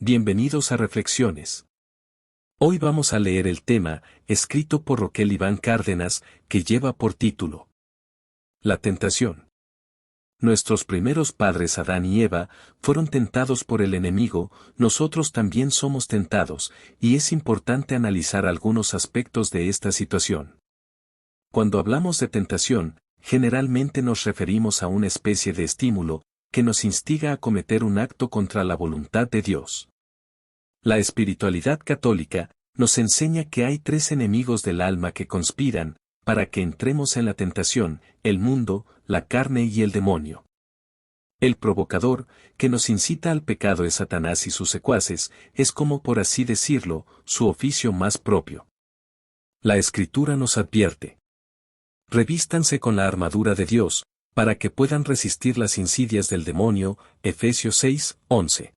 Bienvenidos a Reflexiones. Hoy vamos a leer el tema, escrito por Roquel Iván Cárdenas, que lleva por título La tentación. Nuestros primeros padres Adán y Eva fueron tentados por el enemigo, nosotros también somos tentados, y es importante analizar algunos aspectos de esta situación. Cuando hablamos de tentación, generalmente nos referimos a una especie de estímulo, que nos instiga a cometer un acto contra la voluntad de Dios. La espiritualidad católica nos enseña que hay tres enemigos del alma que conspiran, para que entremos en la tentación, el mundo, la carne y el demonio. El provocador, que nos incita al pecado es Satanás y sus secuaces, es como por así decirlo, su oficio más propio. La Escritura nos advierte: revístanse con la armadura de Dios, para que puedan resistir las insidias del demonio, Efesios 6:11.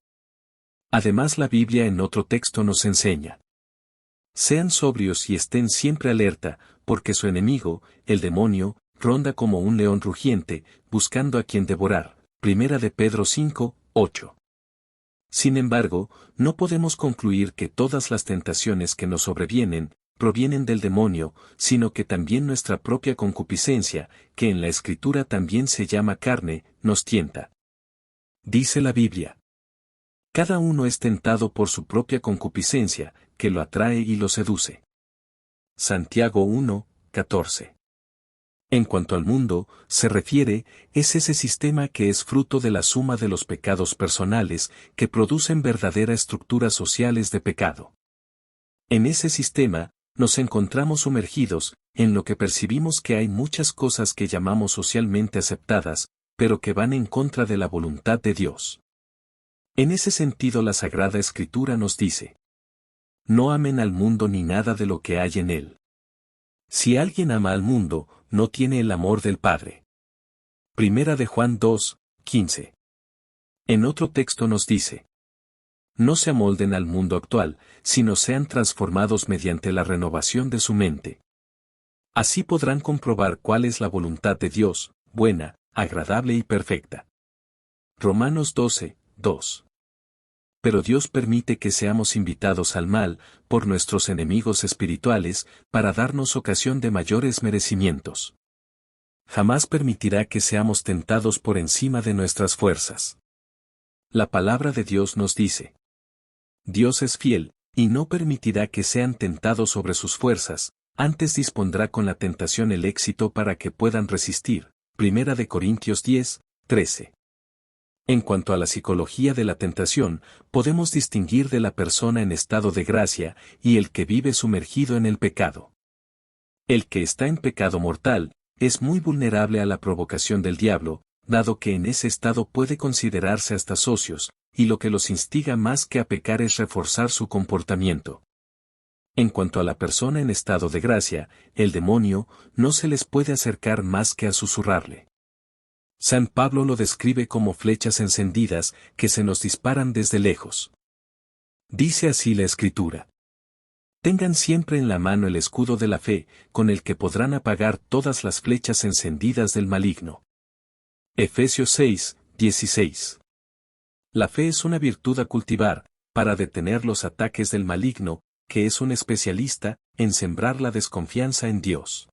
Además la Biblia en otro texto nos enseña: sean sobrios y estén siempre alerta, porque su enemigo, el demonio, ronda como un león rugiente, buscando a quien devorar. Primera de Pedro 5:8. Sin embargo, no podemos concluir que todas las tentaciones que nos sobrevienen, provienen del demonio, sino que también nuestra propia concupiscencia, que en la Escritura también se llama carne, nos tienta. Dice la Biblia: cada uno es tentado por su propia concupiscencia, que lo atrae y lo seduce. Santiago 1:14. En cuanto al mundo, se refiere, es ese sistema que es fruto de la suma de los pecados personales, que producen verdaderas estructuras sociales de pecado. En ese sistema, nos encontramos sumergidos, en lo que percibimos que hay muchas cosas que llamamos socialmente aceptadas, pero que van en contra de la voluntad de Dios. En ese sentido la Sagrada Escritura nos dice: no amen al mundo ni nada de lo que hay en él. Si alguien ama al mundo, no tiene el amor del Padre. Primera de Juan 2:15. En otro texto nos dice: no se amolden al mundo actual, sino sean transformados mediante la renovación de su mente. Así podrán comprobar cuál es la voluntad de Dios, buena, agradable y perfecta. Romanos 12:2. Pero Dios permite que seamos invitados al mal, por nuestros enemigos espirituales, para darnos ocasión de mayores merecimientos. Jamás permitirá que seamos tentados por encima de nuestras fuerzas. La palabra de Dios nos dice: Dios es fiel, y no permitirá que sean tentados sobre sus fuerzas, antes dispondrá con la tentación el éxito para que puedan resistir. Primera de Corintios 10:13. En cuanto a la psicología de la tentación, podemos distinguir de la persona en estado de gracia y el que vive sumergido en el pecado. El que está en pecado mortal, es muy vulnerable a la provocación del diablo, dado que en ese estado puede considerarse hasta socios, y lo que los instiga más que a pecar es reforzar su comportamiento. En cuanto a la persona en estado de gracia, el demonio, no se les puede acercar más que a susurrarle. San Pablo lo describe como flechas encendidas, que se nos disparan desde lejos. Dice así la Escritura: tengan siempre en la mano el escudo de la fe, con el que podrán apagar todas las flechas encendidas del maligno. Efesios 6:16. La fe es una virtud a cultivar, para detener los ataques del maligno, que es un especialista en sembrar la desconfianza en Dios.